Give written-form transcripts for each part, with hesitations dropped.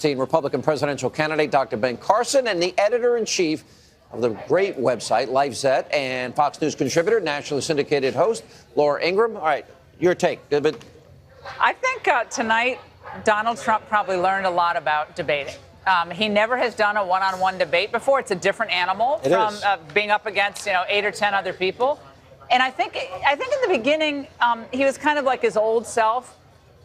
2016 Republican presidential candidate, Dr. Ben Carson, and the editor-in-chief of the great website, LifeZette, and Fox News contributor, nationally syndicated host, Laura Ingraham. All right, your take. I think tonight Donald Trump probably learned a lot about debating. He never has done a one-on-one debate before. It's a different animal from being up against 8 or 10 other people. And I think in the beginning he was kind of like his old self.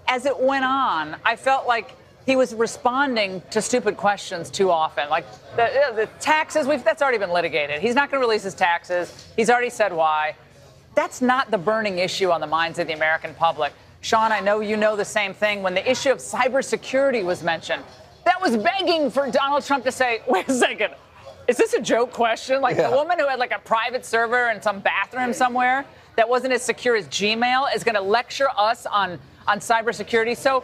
As it went on, I felt like he was responding to stupid questions too often. Like the taxes, that's already been litigated. He's not going to release his taxes. He's already said why. That's not the burning issue on the minds of the American public. Sean, I know you know the same thing. When the issue of cybersecurity was mentioned, that was begging for Donald Trump to say, wait a second, is this a joke question? Like the woman who had like a private server in some bathroom somewhere that wasn't as secure as Gmail is going to lecture us on cybersecurity. So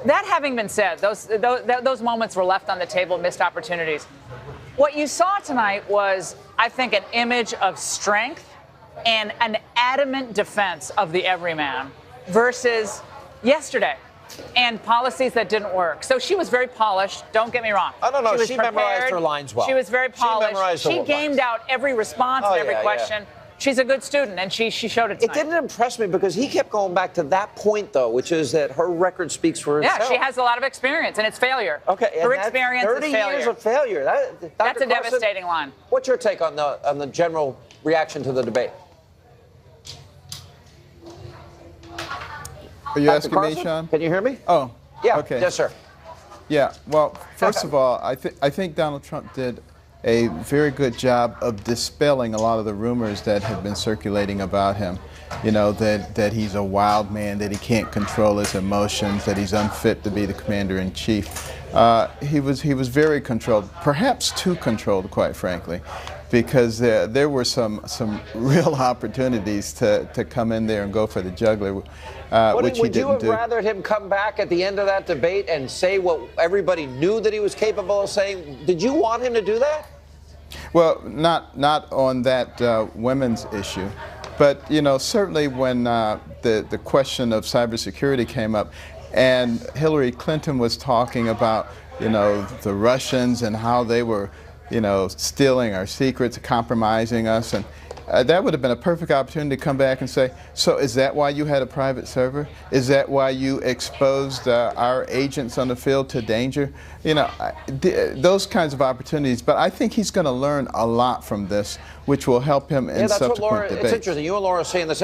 that having been said, those moments were left on the table, missed opportunities. What you saw tonight was, I think, an image of strength and an adamant defense of the everyman versus yesterday and policies that didn't work. So she was very polished. Don't get me wrong. I don't know. She memorized her lines well. She was very polished. She gamed out every response and every question. Yeah. She's a good student, and she showed it tonight. It didn't impress me because he kept going back to that point, though, which is that her record speaks for itself. Yeah, she has a lot of experience, and it's failure. Okay, her experience is failure. 30 years of failure. That's a devastating line. What's your take on the general reaction to the debate? Are you asking Carson? me, Sean? Can you hear me? Oh, yeah. Okay. Yes, sir. Yeah. Well, first of all, I think Donald Trump did a very good job of dispelling a lot of the rumors that have been circulating about him. You know, that he's a wild man, that he can't control his emotions, that he's unfit to be the commander-in-chief. He was very controlled, perhaps too controlled, quite frankly, because there were some real opportunities to come in there and go for the jugular, which he didn't do. Would you have rather him come back at the end of that debate and say what everybody knew that he was capable of saying? Did you want him to do that? Well, not on that women's issue. But, certainly when the question of cybersecurity came up and Hillary Clinton was talking about, the Russians and how they were, stealing our secrets, compromising us, and that would have been a perfect opportunity to come back and say, so is that why you had a private server? Is that why you exposed our agents on the field to danger? Those kinds of opportunities. But I think he's going to learn a lot from this, which will help him in subsequent debates. It's interesting. You and Laura are saying this.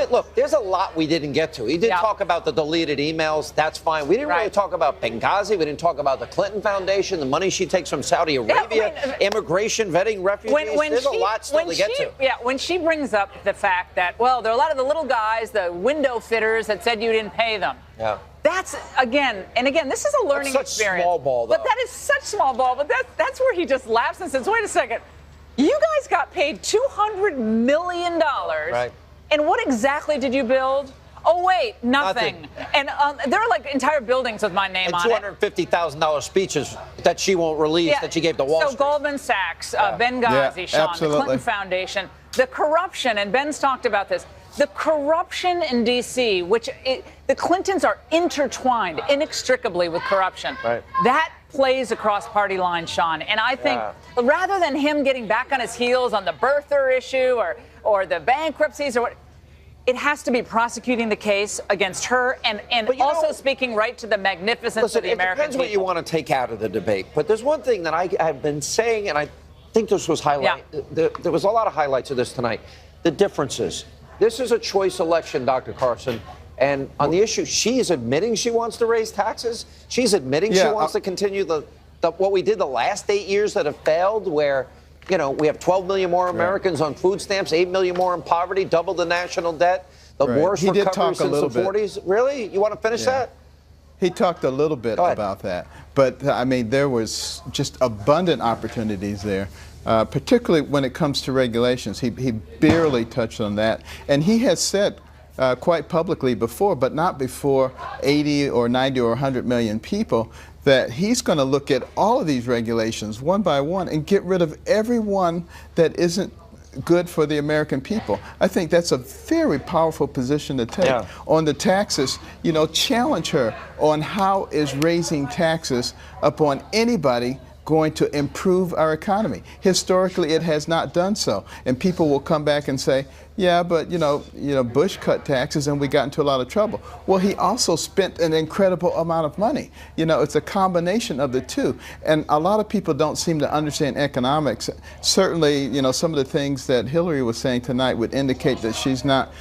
Look, there's a lot we didn't get to. He did talk about the deleted emails. That's fine. We didn't really talk about Benghazi. We didn't talk about the Clinton Foundation, the money she takes from Saudi Arabia, immigration, vetting refugees. There's a lot still to get to. Yeah, when she brings up the fact that, well, there are a lot of the little guys, the window fitters that said you didn't pay them. Yeah. That's, again, this is a learning experience. Such small ball, though. But that is such small ball. But that's where he just laughs and says, wait a second. You guys got paid $200 million. Right. And what exactly did you build? Oh, wait, nothing. And there are like entire buildings with my name on it. And $250,000 speeches that she won't release that she gave to Wall Street. So Goldman Sachs, Benghazi, Sean, absolutely. the Clinton Foundation, the corruption, and Ben's talked about this, the corruption in D.C., the Clintons are intertwined inextricably with corruption. Right. That plays across party lines, Sean. And I think rather than him getting back on his heels on the birther issue or the bankruptcies or what, it has to be prosecuting the case against her and also speaking right to the magnificence of the American people. It depends what you want to take out of the debate. But there's one thing that I've been saying, and I think this was highlighted. Yeah. There was a lot of highlights of this tonight. The differences. This is a choice election, Dr. Carson. And on the issue, she is admitting she wants to raise taxes. She's admitting she wants to continue what we did the last 8 years that have failed, where we have 12 million more Americans on food stamps, 8 million more in poverty, double the national debt, the worst recovery since the 40s. Really? You want to finish that? He talked a little bit about that. But, I mean, there was just abundant opportunities there, particularly when it comes to regulations. He barely touched on that. And he has said quite publicly before, but not before 80 or 90 or 100 million people, that he's going to look at all of these regulations one by one and get rid of everyone that isn't good for the American people. I think that's a very powerful position to take. Yeah. On the taxes, challenge her on how is raising taxes upon anybody going to improve our economy. Historically, it has not done so. And people will come back and say, yeah, but Bush cut taxes and we got into a lot of trouble. Well, he also spent an incredible amount of money. It's a combination of the two. And a lot of people don't seem to understand economics. Certainly, some of the things that Hillary was saying tonight would indicate that she's not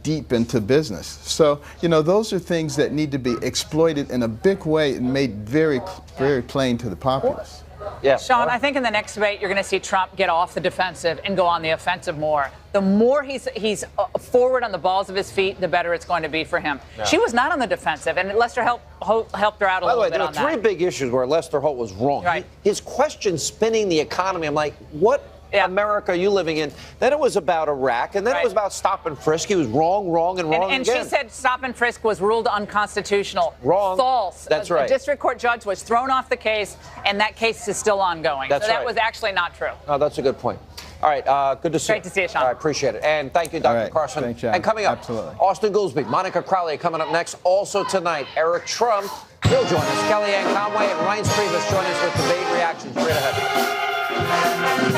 deep into business. So, those are things that need to be exploited in a big way and made very, very plain to the populace. Yeah. Sean, I think in the next debate, you're going to see Trump get off the defensive and go on the offensive more. The more he's forward on the balls of his feet, the better it's going to be for him. Yeah. She was not on the defensive, and Lester helped her out a little bit on that. There were three big issues where Lester Holt was wrong. Right. His question spinning the economy, I'm like, what America are you living in? Then it was about Iraq, and then it was about stop and frisk. He was wrong, and wrong and again. She said stop and frisk was ruled unconstitutional. Wrong. False. That's right. A district court judge was thrown off the case, and that case is still ongoing. That's so that right. was actually not true. Oh, that's a good point. All right, good to see you. Great to see you, Sean. I appreciate it. And thank you, Dr. All right. Carson. Thanks, John. And coming up, Absolutely. Austin Goolsbee, Monica Crowley coming up next. Also tonight, Eric Trump will join us. Kellyanne Conway and Ryan Priebus join us with debate reactions. Straight ahead.